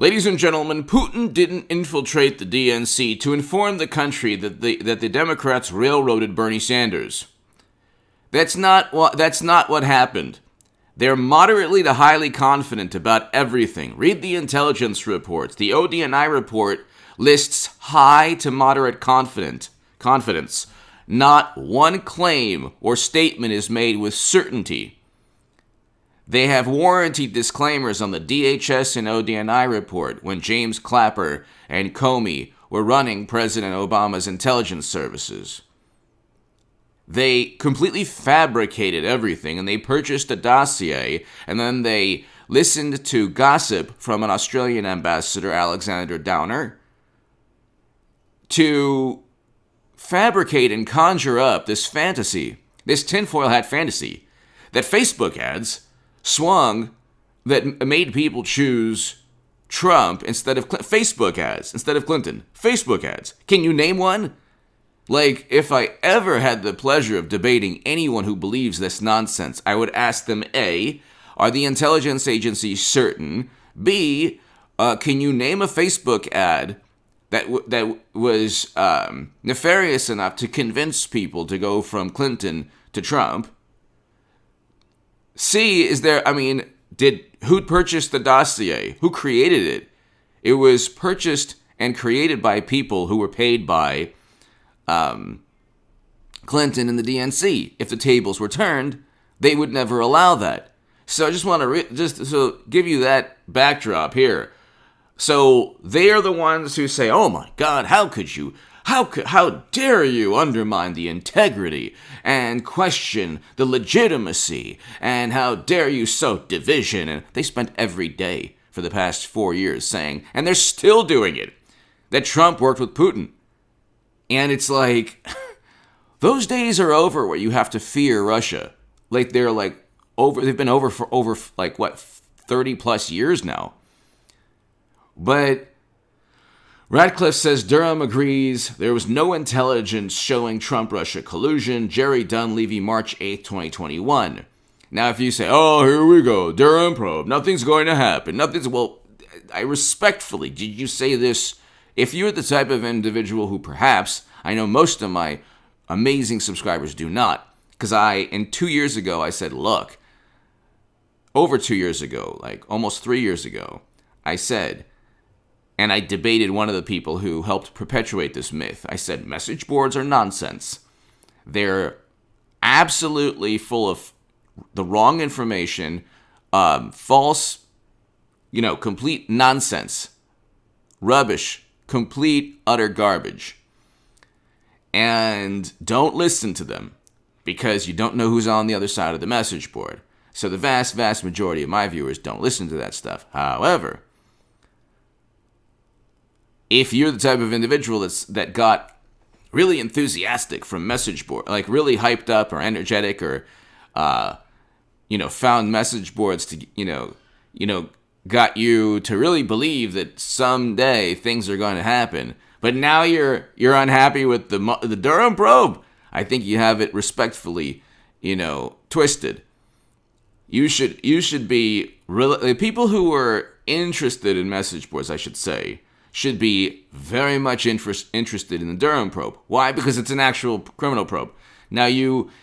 Ladies and gentlemen, Putin didn't infiltrate the DNC to inform the country that the Democrats railroaded Bernie Sanders. That's not what happened. They're moderately to highly confident about everything. Read the intelligence reports. The ODNI report lists high to moderate confidence. Not one claim or statement is made with certainty. They have warranty disclaimers on the DHS and ODNI report when James Clapper and Comey were running President Obama's intelligence services. They completely fabricated everything, and they purchased a dossier, and then they listened to gossip from an Australian ambassador, Alexander Downer, to fabricate and conjure up this fantasy, this tinfoil hat fantasy, that Facebook ads swung, that made people choose Trump instead of Facebook ads instead of Clinton. Facebook ads. Can you name one? Like, if I ever had the pleasure of debating anyone who believes this nonsense, I would ask them, A, are the intelligence agencies certain? B, can you name a Facebook ad that was nefarious enough to convince people to go from Clinton to Trump? C, who purchased the dossier? Who created it? It was purchased and created by people who were paid by Clinton and the DNC. If the tables were turned, they would never allow that. So I just want to give you that backdrop here. So they are the ones who say, "Oh my God, how dare you undermine the integrity and question the legitimacy, and how dare you sow division?" And they spent every day for the past 4 years saying, and they're still doing it, that Trump worked with Putin. And it's like, those days are over where you have to fear Russia. Like, they've been over for 30 plus years now. But Ratcliffe says Durham agrees there was no intelligence showing Trump-Russia collusion. Jerry Dunleavy, March 8th, 2021. Now, if you say, oh, here we go, Durham probe, nothing's going to happen. Well, I respectfully, did you say this? If you're the type of individual who perhaps, I know most of my amazing subscribers do not, because 2 years ago, I said, look, over 2 years ago, like almost 3 years ago, I said, and I debated one of the people who helped perpetuate this myth. I said, message boards are nonsense. They're absolutely full of the wrong information, false, complete nonsense, rubbish, complete, utter garbage. And don't listen to them, because you don't know who's on the other side of the message board. So the vast, vast majority of my viewers don't listen to that stuff. However, if you're the type of individual that got really enthusiastic from message board, like really hyped up or energetic, or found message boards to got you to really believe that someday things are going to happen, but now you're unhappy with the Durham probe, I think you have it respectfully, twisted. You should be really, people who are interested in message boards, I should say, should be very much interested in the Durham probe. Why? Because it's an actual criminal probe. Now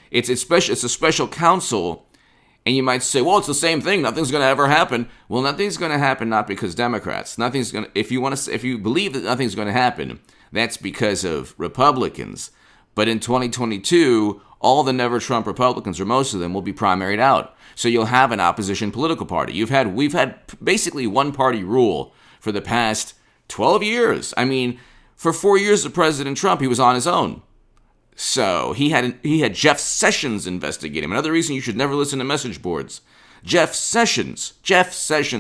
it's a special counsel. And you might say, well, it's the same thing. Nothing's going to ever happen. Well, nothing's going to happen not because Democrats. If you believe that nothing's going to happen, that's because of Republicans. But in 2022, all the never Trump Republicans, or most of them, will be primaried out. So you'll have an opposition political party. We've had basically one party rule for the past 12 years. I mean, for 4 years of President Trump, he was on his own. So he had Jeff Sessions investigate him. Another reason you should never listen to message boards. Jeff Sessions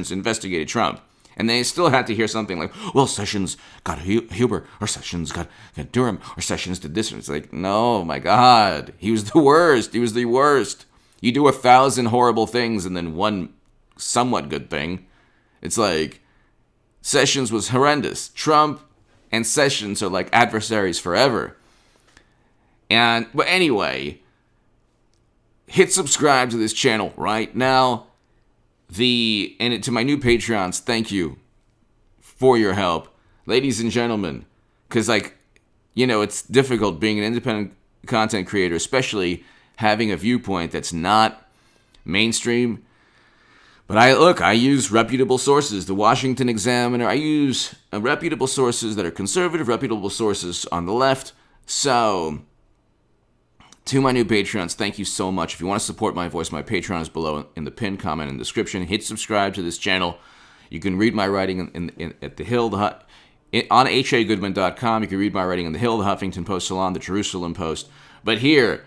investigated Trump. And they still had to hear something like, well, Sessions got Huber, or Sessions got Durham, or Sessions did this. And it's like, no, my God, he was the worst. He was the worst. You do 1,000 horrible things and then one somewhat good thing. It's like, Sessions was horrendous. Trump and Sessions are like adversaries forever. But anyway, hit subscribe to this channel right now. To my new Patreons, thank you. for your help, ladies and gentlemen, because, it's difficult being an independent content creator, especially having a viewpoint that's not mainstream. But I use reputable sources. The Washington Examiner. I use reputable sources that are conservative, reputable sources on the left. So, to my new Patreons, thank you so much. If you want to support my voice, my Patreon is below in the pinned comment and description. Hit subscribe to this channel. You can read my writing at The Hill, on hagoodman.com. You can read my writing in The Hill, The Huffington Post, Salon, The Jerusalem Post. But here,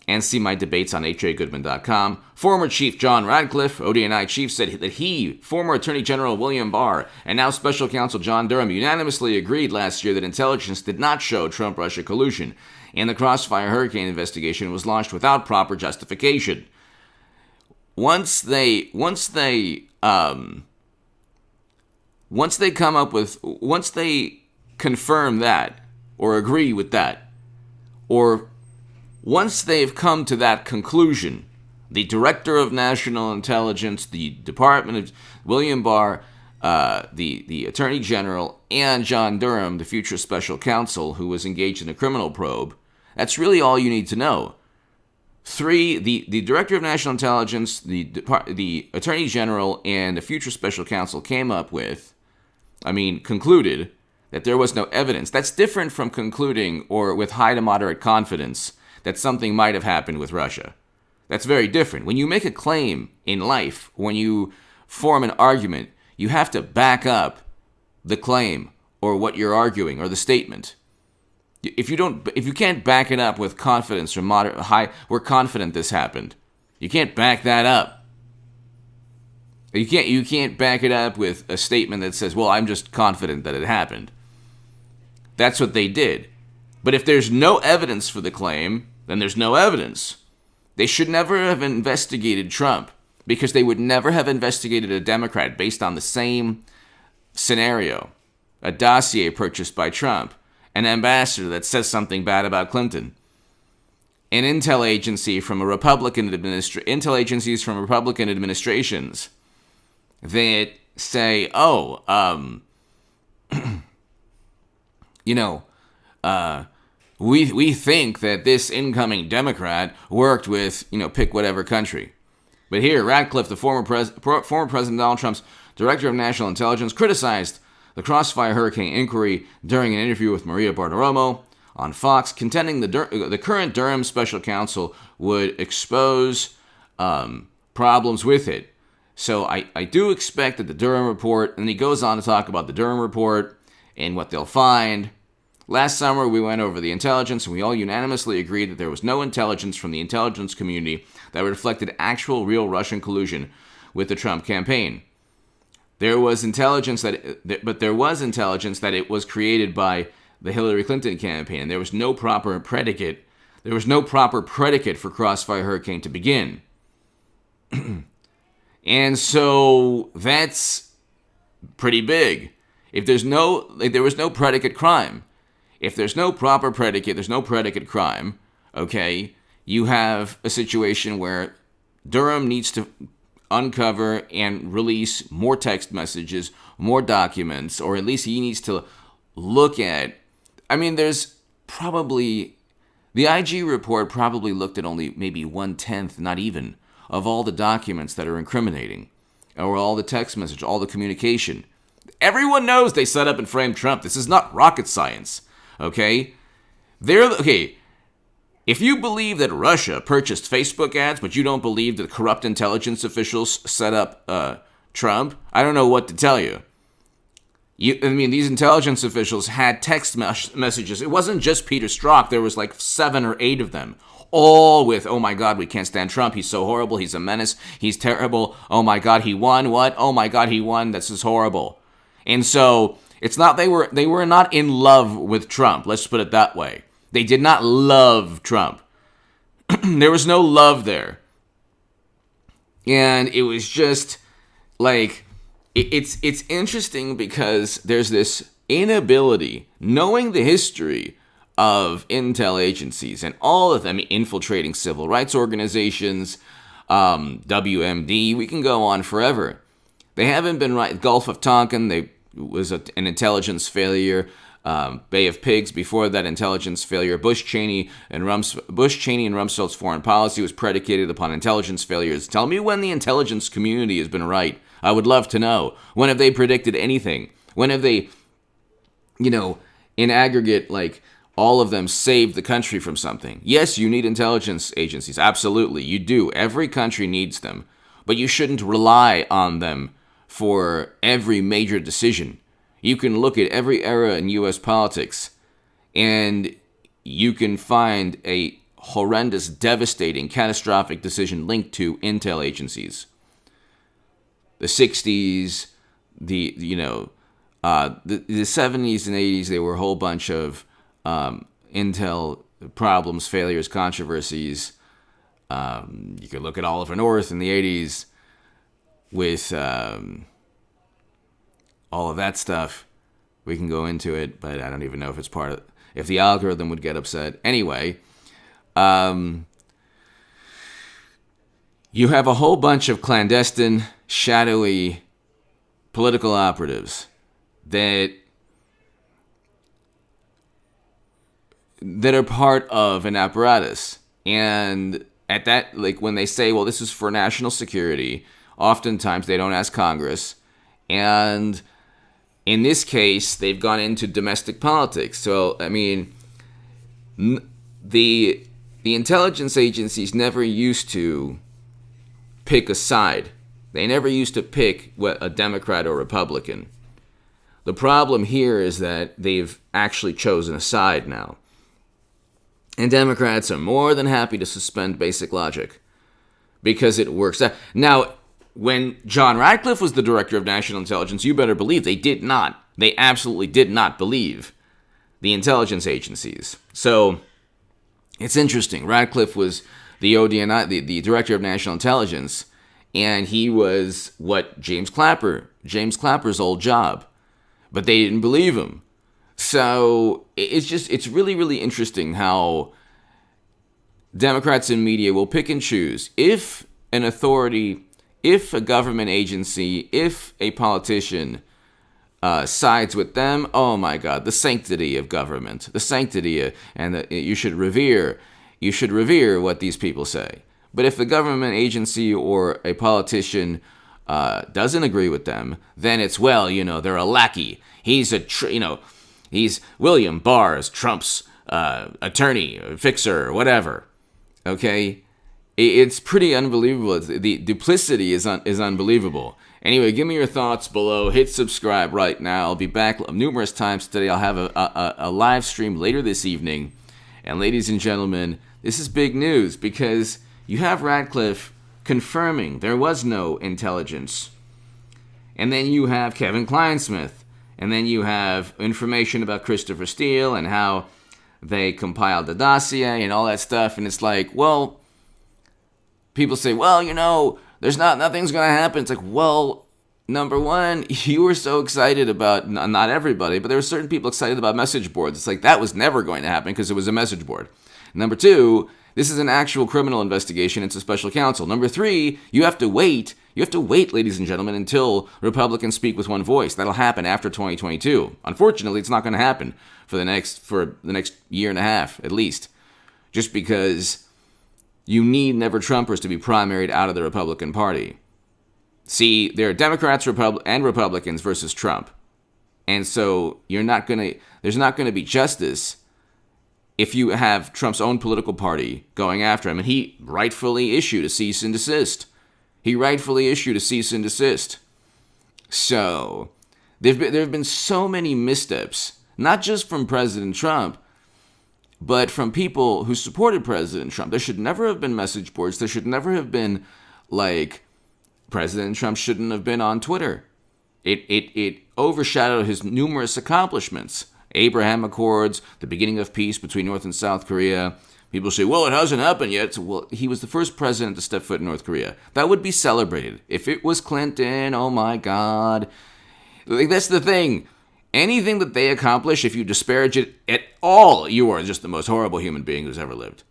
and see my debates on hagoodman.com. Former Chief John Ratcliffe, ODNI chief, said that former Attorney General William Barr, and now Special Counsel John Durham unanimously agreed last year that intelligence did not show Trump-Russia collusion, and the Crossfire Hurricane investigation was launched without proper justification. Once they confirm that, or agree with that, or once they've come to that conclusion, the Director of National Intelligence, the Department of William Barr, the Attorney General, and John Durham, the future Special Counsel, who was engaged in a criminal probe, that's really all you need to know. 3, the Director of National Intelligence, the Attorney General, and the future Special Counsel concluded that there was no evidence. That's different from concluding, or with high to moderate confidence, that something might have happened with Russia. That's very different. When you make a claim in life, when you form an argument, you have to back up the claim or what you're arguing or the statement. If you can't back it up with confidence or moderate, high, we're confident this happened. You can't back that up. You can't back it up with a statement that says, well, I'm just confident that it happened. That's what they did. But if there's no evidence for the claim, then there's no evidence. They should never have investigated Trump, because they would never have investigated a Democrat based on the same scenario. A dossier purchased by Trump, an ambassador that says something bad about Clinton, an intel agency from a intel agencies from Republican administrations that say, we think that this incoming Democrat worked with, pick whatever country. But here, Ratcliffe, the former President Donald Trump's Director of National Intelligence, criticized the Crossfire Hurricane inquiry during an interview with Maria Bartiromo on Fox, contending the current Durham Special Counsel would expose problems with it. So I do expect that the Durham report, and he goes on to talk about the Durham report and what they'll find. Last summer, we went over the intelligence, and we all unanimously agreed that there was no intelligence from the intelligence community that reflected actual, real Russian collusion with the Trump campaign. There was intelligence that it was created by the Hillary Clinton campaign, and there was no proper predicate. There was no proper predicate for Crossfire Hurricane to begin. And so that's pretty big. If there was no predicate crime. If there's no proper predicate, there's no predicate crime, okay? You have a situation where Durham needs to uncover and release more text messages, more documents, or at least he needs to look at. There's probably, the IG report probably looked at only maybe 1/10, not even, of all the documents that are incriminating, or all the text message, all the communication. Everyone knows they set up and framed Trump. This is not rocket science. Okay? If you believe that Russia purchased Facebook ads, but you don't believe that corrupt intelligence officials set up Trump, I don't know what to tell you. These intelligence officials had text messages. It wasn't just Peter Strzok. There was like 7 or 8 of them, all with, oh my God, we can't stand Trump. He's so horrible. He's a menace. He's terrible. Oh my God, he won. What? Oh my God, he won. This is horrible. And so it's not, they were not in love with Trump. Let's put it that way. They did not love Trump. There was no love there. And it was just like, it's interesting because there's this inability, knowing the history of intel agencies and all of them infiltrating civil rights organizations, WMD, we can go on forever. They haven't been right. Gulf of Tonkin, was an intelligence failure. Bay of Pigs, before that, intelligence failure. Bush, Cheney, and Rumsfeld's foreign policy was predicated upon intelligence failures. Tell me when the intelligence community has been right. I would love to know. When have they predicted anything? When have they, in aggregate, all of them saved the country from something? Yes, you need intelligence agencies. Absolutely, you do. Every country needs them. But you shouldn't rely on them for every major decision. You can look at every era in U.S. politics, and you can find a horrendous, devastating, catastrophic decision linked to intel agencies. The 60s, the 70s and 80s, there were a whole bunch of intel problems, failures, controversies. You could look at Oliver North in the 80s with all of that stuff. We can go into it, but I don't even know if it's part of... If the algorithm would get upset. Anyway, you have a whole bunch of clandestine, shadowy political operatives that are part of an apparatus. And at that, when they say, well, this is for national security, oftentimes they don't ask Congress. And in this case, they've gone into domestic politics. So, the intelligence agencies never used to pick a side. They never used to pick a Democrat or Republican. The problem here is that they've actually chosen a side now. And Democrats are more than happy to suspend basic logic because it works out. Now, when John Ratcliffe was the director of national intelligence, you better believe they absolutely did not believe the intelligence agencies. So it's interesting. Ratcliffe was the ODNI, the director of national intelligence, and he was James Clapper's old job. But they didn't believe him. So it's really, really interesting how Democrats in media will pick and choose. If an authority, if a government agency, if a politician sides with them, oh my God, the sanctity of government, the sanctity, you should revere what these people say. But if the government agency or a politician doesn't agree with them, then it's, they're a lackey. He's he's William Barr's Trump's attorney, fixer, whatever. Okay? It's pretty unbelievable. The duplicity is unbelievable. Anyway, give me your thoughts below. Hit subscribe right now. I'll be back numerous times today. I'll have a live stream later this evening. And ladies and gentlemen, this is big news because you have Ratcliffe confirming there was no intelligence. And then you have Kevin Kleinsmith. And then you have information about Christopher Steele and how they compiled the dossier and all that stuff. And it's people say, there's nothing's going to happen. It's number one, you were so excited about, not everybody, but there were certain people excited about message boards. It's that was never going to happen because it was a message board. Number two, this is an actual criminal investigation. It's a special counsel. Number three, you have to wait. You have to wait, ladies and gentlemen, until Republicans speak with one voice. That'll happen after 2022. Unfortunately, it's not going to happen for the next year and a half, at least. Just because you need never-Trumpers to be primaried out of the Republican Party. See, there are Democrats and Republicans versus Trump. And so there's not going to be justice if you have Trump's own political party going after him. And he rightfully issued a cease and desist. So there have been so many missteps, not just from President Trump, but from people who supported President Trump. There should never have been message boards. There should never have been, President Trump shouldn't have been on Twitter. It overshadowed his numerous accomplishments. Abraham Accords, the beginning of peace between North and South Korea. People say, well, it hasn't happened yet. Well, he was the first president to step foot in North Korea. That would be celebrated. If it was Clinton, oh my God. That's the thing. Anything that they accomplish, if you disparage it at all, you are just the most horrible human being who's ever lived.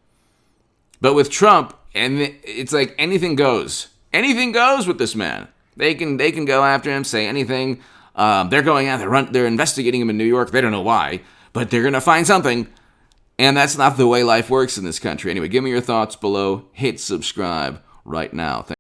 But with Trump, and it's anything goes. Anything goes with this man. They can go after him, say anything. They're going out, they're investigating him in New York. They don't know why, but they're going to find something. And that's not the way life works in this country. Anyway, give me your thoughts below. Hit subscribe right now.